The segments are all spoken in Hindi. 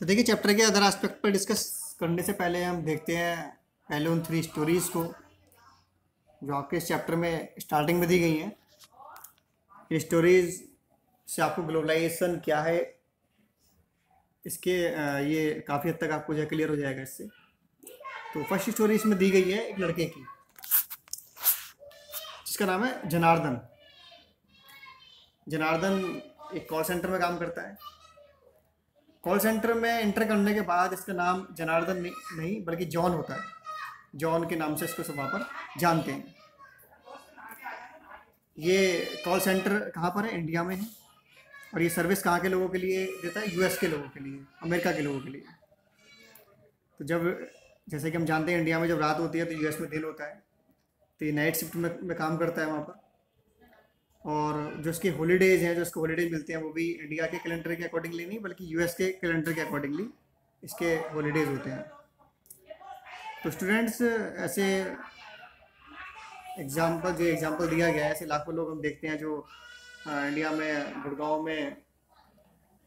तो देखिए, चैप्टर के अदर एस्पेक्ट पर डिस्कस करने से पहले हम देखते हैं पहले उन 3 स्टोरीज़ को जो आपके इस चैप्टर में स्टार्टिंग में दी गई हैं। ये स्टोरीज़ से आपको ग्लोबलाइजेशन क्या है इसके ये काफ़ी हद तक आपको जो है क्लियर हो जाएगा इससे। तो फर्स्ट स्टोरी इसमें दी गई है एक लड़के की, जिसका नाम है जनार्दन। जनार्दन एक कॉल सेंटर में काम करता है। कॉल सेंटर में एंटर करने के बाद इसका नाम जनार्दन नहीं बल्कि जॉन होता है। जॉन के नाम से इसको सब वहाँ पर जानते हैं। ये कॉल सेंटर कहाँ पर है? इंडिया में है। और ये सर्विस कहाँ के लोगों के लिए देता है? यूएस के लोगों के लिए, अमेरिका के लोगों के लिए। तो जब जैसे कि हम जानते हैं इंडिया में जब रात होती है तो यूएस में दिन होता है। तो ये नाइट शिफ्ट में काम करता है वहाँ पर। और जो इसके हॉलीडेज़ हैं, जो इसको हॉलीडेज मिलते हैं, वो भी इंडिया के कैलेंडर के अकॉर्डिंगली नहीं बल्कि यूएस के कैलेंडर के अकॉर्डिंगली इसके हॉलीडेज़ होते हैं। तो स्टूडेंट्स, ऐसे जो एग्जांपल दिया गया है, ऐसे लाखों लोग हम देखते हैं जो इंडिया में, गुड़गांव में,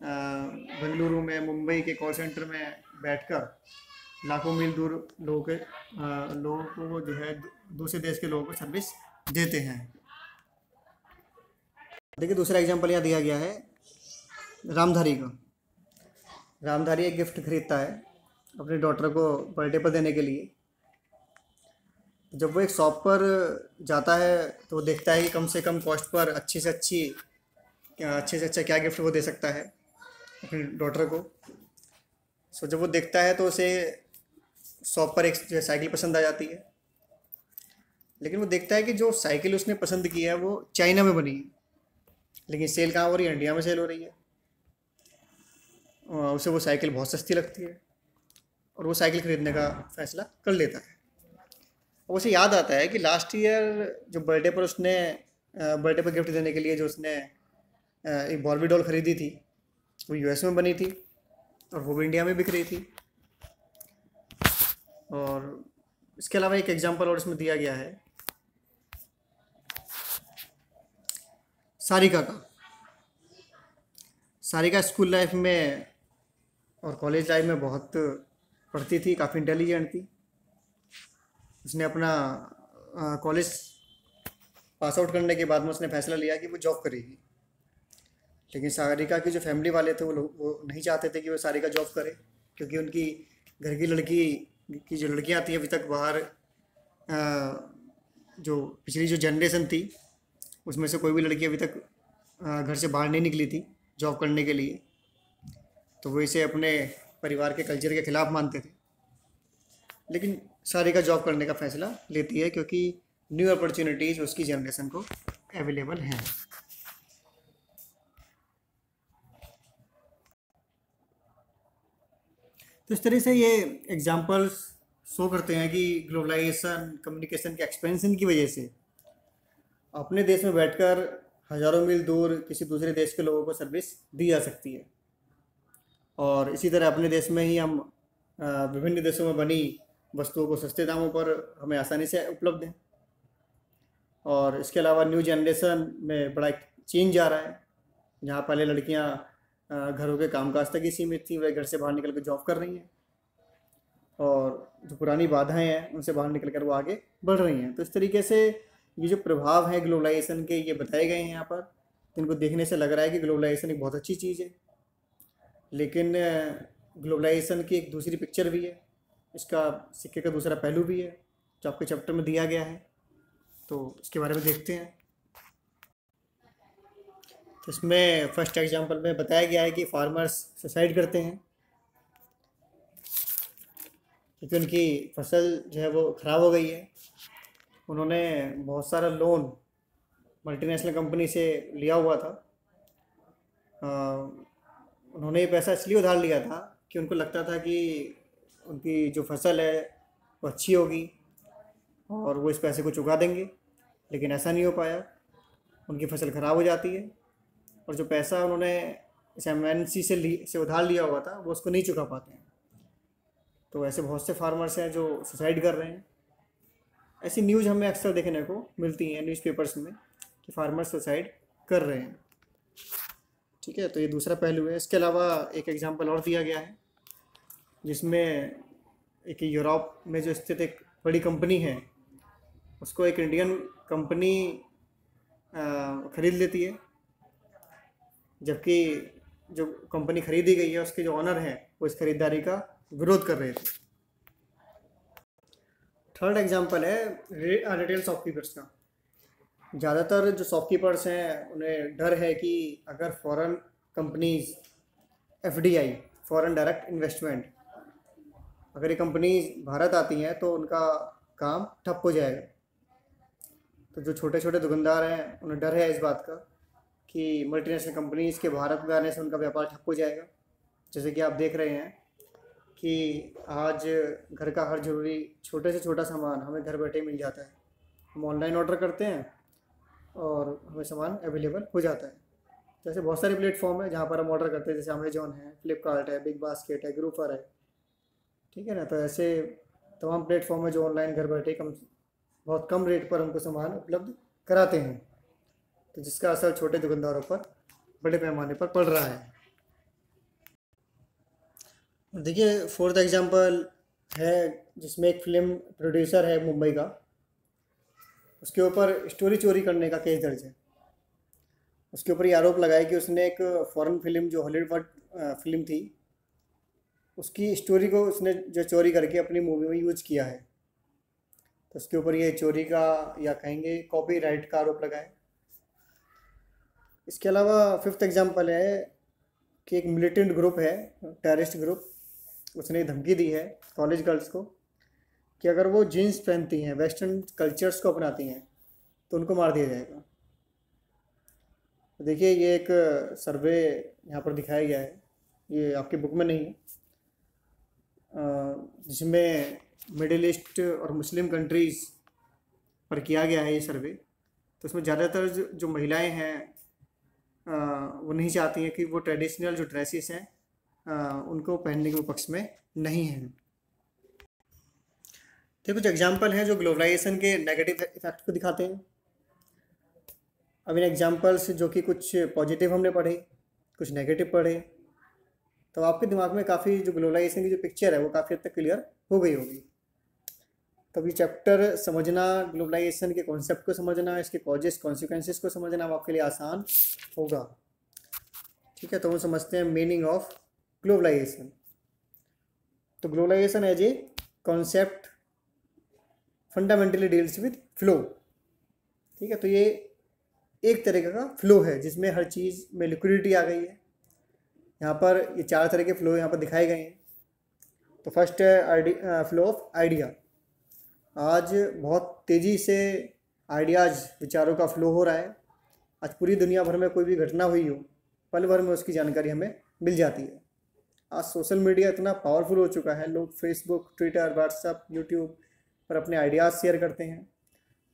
बेंगलुरु में, मुंबई के कॉल सेंटर में बैठकर लाखों मील दूर लोगों को जो है दूसरे देश के लोगों को सर्विस देते हैं। देखिए, दूसरा एग्जांपल यहाँ दिया गया है रामधारी का। रामधारी एक गिफ्ट खरीदता है अपने डॉटर को बर्थडे पर देने के लिए। जब वो एक शॉप पर जाता है तो वो देखता है कि कम से कम कॉस्ट पर अच्छे से अच्छा क्या गिफ्ट वो दे सकता है अपनी डॉटर को। सो जब वो देखता है तो उसे शॉप पर एक साइकिल पसंद आ जाती है। लेकिन वो देखता है कि जो साइकिल उसने पसंद की है वो चाइना में बनी है, लेकिन सेल कहाँ हो रही है? इंडिया में सेल हो रही है। उसे वो साइकिल बहुत सस्ती लगती है और वो साइकिल खरीदने का फैसला कर लेता है। और उसे याद आता है कि लास्ट ईयर जो बर्थडे पर गिफ्ट देने के लिए जो उसने एक बॉर्बी डॉल खरीदी थी, वो यूएस में बनी थी और वो भी इंडिया में बिक रही थी। और इसके अलावा एक एग्जांपल और इसमें दिया गया है सारिका का। सारिका स्कूल लाइफ में और कॉलेज लाइफ में बहुत पढ़ती थी, काफ़ी इंटेलिजेंट थी। उसने अपना कॉलेज पास आउट करने के बाद में उसने फैसला लिया कि वो जॉब करेगी। लेकिन सारिका की जो फैमिली वाले थे वो नहीं चाहते थे कि वो सारिका जॉब करे, क्योंकि उनकी घर की लड़की की जो लड़कियां थी अभी तक बाहर, जो पिछली जो जनरेशन थी उसमें से कोई भी लड़की अभी तक घर से बाहर नहीं निकली थी जॉब करने के लिए। तो वो इसे अपने परिवार के कल्चर के खिलाफ मानते थे। लेकिन सारिका जॉब करने का फैसला लेती है क्योंकि न्यू अपॉर्चुनिटीज़ उसकी जनरेशन को अवेलेबल हैं। तो इस तरह से ये एग्जांपल्स शो करते हैं कि ग्लोबलाइजेशन, कम्युनिकेशन के एक्सपेंशन की वजह से अपने देश में बैठकर हज़ारों मील दूर किसी दूसरे देश के लोगों को सर्विस दी जा सकती है। और इसी तरह अपने देश में ही हम विभिन्न देशों में बनी वस्तुओं को सस्ते दामों पर हमें आसानी से उपलब्ध है। और इसके अलावा न्यू जनरेशन में बड़ा एक चेंज आ रहा है, जहाँ पहले लड़कियाँ घरों के कामकाज तक ही सीमित थी, वह घर से बाहर निकल कर जॉब कर रही हैं। और जो पुरानी बाधाएं हैं उनसे बाहर निकल कर वो आगे बढ़ रही हैं। तो इस तरीके से ये जो प्रभाव हैं ग्लोबलाइजेशन के, ये बताए गए हैं यहाँ पर। इनको देखने से लग रहा है कि ग्लोबलाइजेशन एक बहुत अच्छी चीज़ है, लेकिन ग्लोबलाइजेशन की एक दूसरी पिक्चर भी है, इसका सिक्के का दूसरा पहलू भी है, जो आपके चैप्टर में दिया गया है। तो इसके बारे में देखते हैं। तो इसमें फर्स्ट एग्जांपल में बताया गया है कि फार्मर्स सुसाइड करते हैं क्योंकि उनकी फसल जो है वो ख़राब हो गई है। उन्होंने बहुत सारा लोन मल्टीनेशनल कंपनी से लिया हुआ था। उन्होंने ये पैसा इसलिए उधार लिया था कि उनको लगता था कि उनकी जो फसल है वो अच्छी होगी और वो इस पैसे को चुका देंगे, लेकिन ऐसा नहीं हो पाया। उनकी फसल ख़राब हो जाती है और जो पैसा उन्होंने इस एमएनसी से उधार लिया हुआ था वो उसको नहीं चुका पाते हैं। तो ऐसे बहुत से फार्मर्स हैं जो सुसाइड कर रहे हैं। ऐसी न्यूज़ हमें अक्सर देखने को मिलती हैं न्यूज़पेपर्स में कि फार्मर्स सुसाइड कर रहे हैं। ठीक है, तो ये दूसरा पहलू है। इसके अलावा एक एग्जांपल और दिया गया है जिसमें एक यूरोप में जो स्थित एक बड़ी कंपनी है उसको एक इंडियन कंपनी खरीद लेती है, जबकि जो कंपनी खरीदी गई है उसके जो ऑनर हैं वो इस खरीदारी का विरोध कर रहे थे। थर्ड एग्जांपल है रिटेल शॉपकीपर्स का। ज़्यादातर जो शॉपकीपर्स हैं उन्हें डर है कि अगर foreign companies FDI, foreign direct investment, अगर ये कंपनीज भारत आती हैं तो उनका काम ठप हो जाएगा। तो जो छोटे छोटे दुकानदार हैं उन्हें डर है इस बात का कि मल्टीनेशनल कंपनीज़ के भारत में आने से उनका व्यापार ठप हो जाएगा। जैसे कि आप देख रहे हैं कि आज घर का हर ज़रूरी छोटे से छोटा सामान हमें घर बैठे मिल जाता है। हम ऑनलाइन ऑर्डर करते हैं और हमें सामान अवेलेबल हो जाता है। जैसे बहुत सारे प्लेटफॉर्म है जहाँ पर हम ऑर्डर करते हैं, जैसे अमेजोन है, फ्लिपकार्ट है, बिग बास्केट है, ग्रूपर है, ठीक है ना। तो ऐसे तमाम प्लेटफॉर्म है जो ऑनलाइन घर बैठे बहुत कम रेट पर हमको सामान उपलब्ध कराते हैं, तो जिसका असर छोटे दुकानदारों पर बड़े पैमाने पर पड़ रहा है। देखिए फोर्थ एग्जांपल है जिसमें एक फिल्म प्रोड्यूसर है मुंबई का, उसके ऊपर स्टोरी चोरी करने का केस दर्ज है। उसके ऊपर ये आरोप लगाया कि उसने एक फॉरेन फिल्म जो हॉलीवुड फिल्म थी उसकी स्टोरी को उसने जो चोरी करके अपनी मूवी में यूज किया है। तो उसके ऊपर ये चोरी का या कहेंगे कॉपीराइट का आरोप लगाए। इसके अलावा फिफ्थ एग्जांपल है कि एक मिलिटेंट ग्रुप है, टेररिस्ट ग्रुप, उसने धमकी दी है कॉलेज गर्ल्स को कि अगर वो जीन्स पहनती हैं, वेस्टर्न कल्चर्स को अपनाती हैं तो उनको मार दिया जाएगा। तो देखिए ये एक सर्वे यहाँ पर दिखाया गया है, ये आपकी बुक में नहीं है, जिसमें मिडिल ईस्ट और मुस्लिम कंट्रीज़ पर किया गया है ये सर्वे। तो उसमें ज़्यादातर जो महिलाएं हैं वो नहीं चाहती हैं कि वो ट्रेडिशनल जो ड्रेसेस हैं उनको पहनने के पक्ष में नहीं हैं। तो कुछ एग्जांपल हैं जो ग्लोबलाइजेशन के नेगेटिव इफेक्ट को दिखाते हैं। अब इन एग्जांपल्स जो कि कुछ पॉजिटिव हमने पढ़े, कुछ नेगेटिव पढ़े, तो आपके दिमाग में काफ़ी जो ग्लोबलाइजेशन की जो पिक्चर है वो काफ़ी हद तक क्लियर हो गई होगी। तो ये चैप्टर समझना, ग्लोबलाइजेशन के कॉन्सेप्ट को समझना, इसके कॉजेस कॉन्सिक्वेंसेस को समझना अब आपके लिए आसान होगा। ठीक है, तो हम समझते हैं मीनिंग ऑफ ग्लोबलाइजेशन। तो globalisation as a concept fundamentally deals with flow. ठीक है, तो ये एक तरीके का फ्लो है जिसमें हर चीज़ में लिक्विडिटी आ गई है। यहाँ पर ये चार तरह के फ्लो यहाँ पर दिखाए गए हैं। तो फर्स्ट है फ्लो ऑफ आइडिया। आज बहुत तेज़ी से आइडियाज़, विचारों का फ्लो हो रहा है। आज पूरी दुनिया भर में कोई भी घटना हुई हो, पल भर में उसकी जानकारी हमें मिल जाती है। आज सोशल मीडिया इतना पावरफुल हो चुका है, लोग फेसबुक, ट्विटर, व्हाट्सएप, यूट्यूब पर अपने आइडियाज़ शेयर करते हैं।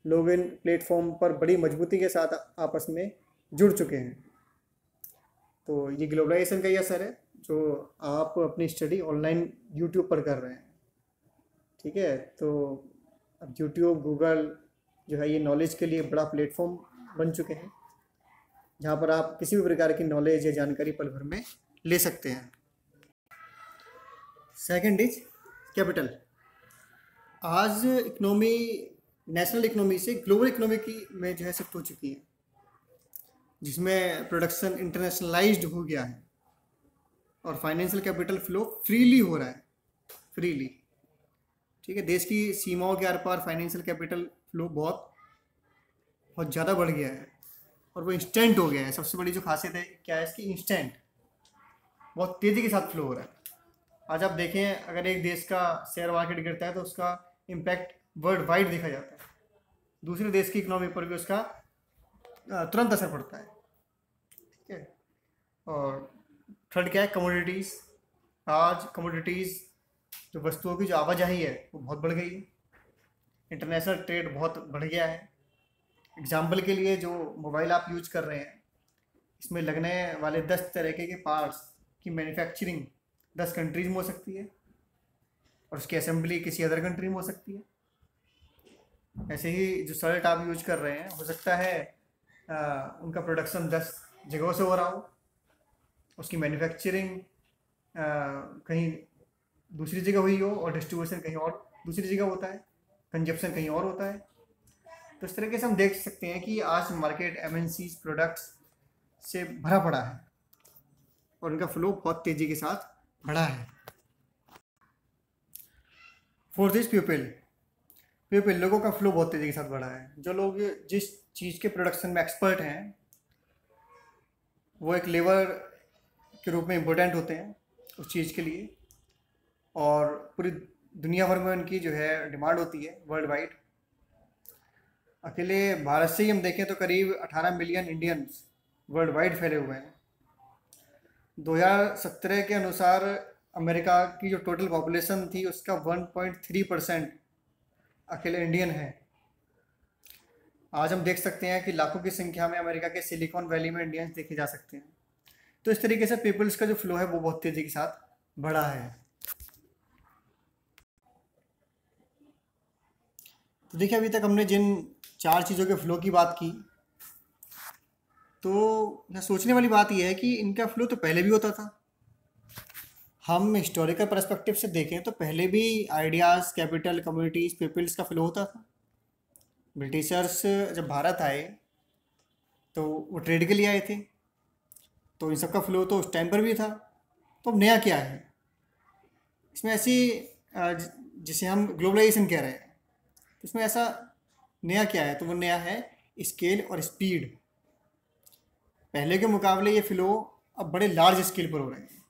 लोग इन प्लेटफॉर्म पर बड़ी मजबूती के साथ आपस में जुड़ चुके हैं। तो ये ग्लोबलाइजेशन का ही असर है जो आप अपनी स्टडी ऑनलाइन यूट्यूब पर कर रहे हैं। ठीक है, तो अब यूट्यूब, गूगल जो है ये नॉलेज के लिए बड़ा प्लेटफॉर्म बन चुके हैं जहाँ पर आप किसी भी प्रकार की नॉलेज या जानकारी पल भर में ले सकते हैं। Second is capital. आज इकोनॉमी नेशनल इकोनॉमी से ग्लोबल इकोनॉमी की में जो है शिफ्ट हो चुकी है, जिसमें प्रोडक्शन इंटरनेशनलाइज्ड हो गया है और फाइनेंशियल कैपिटल फ्लो फ्रीली हो रहा है, फ्रीली। ठीक है, देश की सीमाओं के आर पार फाइनेंशियल कैपिटल फ्लो बहुत बहुत ज़्यादा बढ़ गया है और वो इंस्टेंट हो गया है। सबसे बड़ी जो खासियत है क्या है इसकी, इंस्टेंट, बहुत तेज़ी के साथ फ्लो हो रहा है। आज आप देखें, अगर एक देश का शेयर मार्केट गिरता है तो उसका इम्पैक्ट वर्ल्ड वाइड देखा जाता है, दूसरे देश की इकोनॉमी पर भी उसका तुरंत असर पड़ता है। ठीक है, और थर्ड क्या है, कमोडिटीज़। आज कमोडिटीज़ जो वस्तुओं की जो आवाजाही है वो बहुत बढ़ गई है, इंटरनेशनल ट्रेड बहुत बढ़ गया है। एग्जाम्पल के लिए जो मोबाइल आप यूज कर रहे हैं, इसमें लगने वाले 10 तरीके के पार्ट्स की मैन्युफैक्चरिंग 10 कंट्रीज में हो सकती है और उसकी असेंबली किसी अदर कंट्री में हो सकती है। ऐसे ही जो शर्ट आप यूज कर रहे हैं, हो सकता है उनका प्रोडक्शन 10 जगहों से हो रहा हो, उसकी मैन्युफैक्चरिंग कहीं दूसरी जगह हुई हो और डिस्ट्रीब्यूशन कहीं और दूसरी जगह होता है, कंजप्शन कहीं और होता है। तो इस तरीके से हम देख सकते हैं कि आज मार्केट एमएनसी प्रोडक्ट्स से भरा पड़ा है और उनका फ्लो बहुत तेज़ी के साथ बढ़ा है। फोर्थ इज पीपल लोगों का फ्लो बहुत तेज़ी के साथ बढ़ा है। जो लोग जिस चीज़ के प्रोडक्शन में एक्सपर्ट हैं वो एक लेबर के रूप में इम्पोर्टेंट होते हैं उस चीज़ के लिए, और पूरी दुनिया भर में उनकी जो है डिमांड होती है वर्ल्ड वाइड। अकेले भारत से ही हम देखें तो करीब 18 मिलियन इंडियंस वर्ल्ड वाइड फैले हुए हैं। 2017 के अनुसार अमेरिका की जो टोटल पॉपुलेशन थी उसका 1.3% अकेले इंडियन है। आज हम देख सकते हैं कि लाखों की संख्या में अमेरिका के सिलिकॉन वैली में इंडियंस देखे जा सकते हैं। तो इस तरीके से पीपल्स का जो फ्लो है वो बहुत तेज़ी के साथ बढ़ा है। तो देखिए, अभी तक हमने जिन 4 चीज़ों के फ्लो की बात की, तो यह सोचने वाली बात यह है कि इनका फ्लो तो पहले भी होता था। हम हिस्टोरिकल पर्सपेक्टिव से देखें तो पहले भी आइडियाज़, कैपिटल, कम्युनिटीज़, पीपल्स का फ्लो होता था। ब्रिटिशर्स जब भारत आए तो वो ट्रेड के लिए आए थे, तो इन सब का फ्लो तो उस टाइम पर भी था। तो अब नया क्या है इसमें? ऐसी जिसे हम ग्लोबलाइजेशन कह रहे हैं, तो इसमें ऐसा नया क्या है? तो वो नया है स्केल और स्पीड। पहले के मुकाबले ये फ्लो अब बड़े लार्ज स्केल पर हो रहे हैं।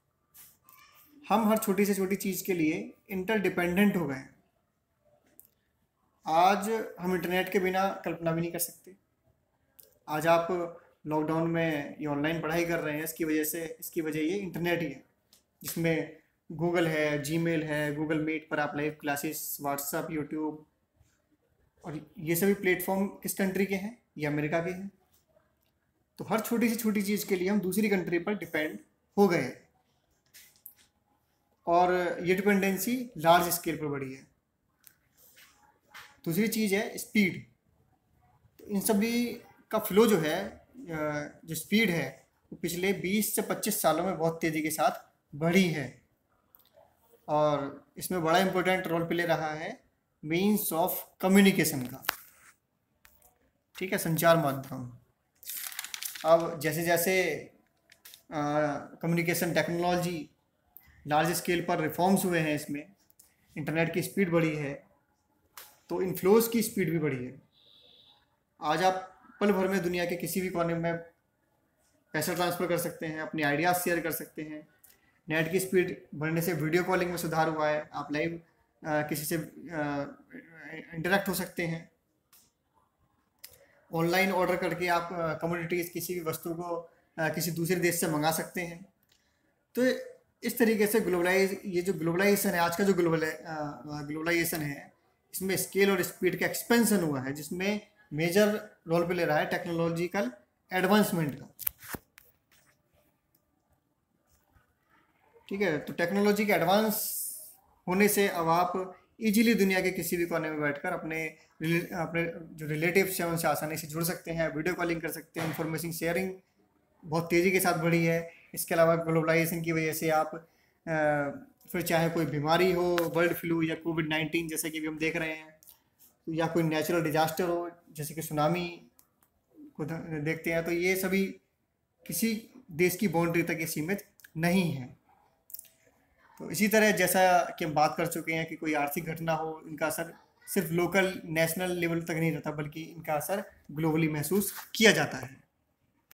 हम हर छोटी से छोटी चीज़ के लिए इंटरडिपेंडेंट हो गए हैं। आज हम इंटरनेट के बिना कल्पना भी नहीं कर सकते। आज आप लॉकडाउन में ये ऑनलाइन पढ़ाई कर रहे हैं, इसकी वजह ये इंटरनेट ही है, जिसमें गूगल है, जीमेल है, गूगल मीट पर आप लाइव क्लासेस, व्हाट्सएप, यूट्यूब, और ये सभी प्लेटफॉर्म किस कंट्री के हैं? ये अमेरिका के हैं। तो हर छोटी से छोटी चीज़ के लिए हम दूसरी कंट्री पर डिपेंड हो गए, और ये डिपेंडेंसी लार्ज स्केल पर बढ़ी है। दूसरी चीज़ है स्पीड। तो इन सभी का फ्लो जो है, जो स्पीड है, वो पिछले 20 से 25 सालों में बहुत तेज़ी के साथ बढ़ी है, और इसमें बड़ा इम्पोर्टेंट रोल प्ले रहा है मीन्स ऑफ कम्युनिकेशन का। ठीक है, संचार माध्यम। अब जैसे जैसे कम्युनिकेशन टेक्नोलॉजी लार्ज स्केल पर रिफॉर्म्स हुए हैं, इसमें इंटरनेट की स्पीड बढ़ी है, तो इनफ्लोज की स्पीड भी बढ़ी है। आज आप पल भर में दुनिया के किसी भी कोने में पैसा ट्रांसफ़र कर सकते हैं, अपने आइडियाज़ शेयर कर सकते हैं। नेट की स्पीड बढ़ने से वीडियो कॉलिंग में सुधार हुआ है। आप लाइव किसी से इंटरेक्ट हो सकते हैं। ऑनलाइन ऑर्डर करके आप कमोडिटीज़, किसी भी वस्तु को किसी दूसरे देश से मंगा सकते हैं। तो इस तरीके से ये जो ग्लोबलाइजेशन है, आज का जो ग्लोबलाइजेशन है, इसमें स्केल और स्पीड का एक्सपेंशन हुआ है, जिसमें मेजर रोल प्ले रहा है टेक्नोलॉजिकल एडवांसमेंट का। ठीक है, तो टेक्नोलॉजी के एडवांस होने से अब आप इजीली दुनिया के किसी भी कोने में बैठकर अपने जो रिलेटिव्स हैं उनसे आसानी से जुड़ सकते हैं, वीडियो कॉलिंग कर सकते हैं। इंफॉर्मेशन शेयरिंग बहुत तेज़ी के साथ बढ़ी है। इसके अलावा ग्लोबलाइजेशन की वजह से आप फिर चाहे कोई बीमारी हो, बर्ड फ्लू या कोविड-19 जैसे कि अभी हम देख रहे हैं, या कोई नेचुरल डिजास्टर हो जैसे कि सुनामी को देखते हैं, तो ये सभी किसी देश की बाउंड्री तक ये सीमित नहीं है। तो इसी तरह जैसा कि हम बात कर चुके हैं कि कोई आर्थिक घटना हो, इनका असर सिर्फ लोकल नेशनल लेवल तक नहीं रहता, बल्कि इनका असर ग्लोबली महसूस किया जाता है।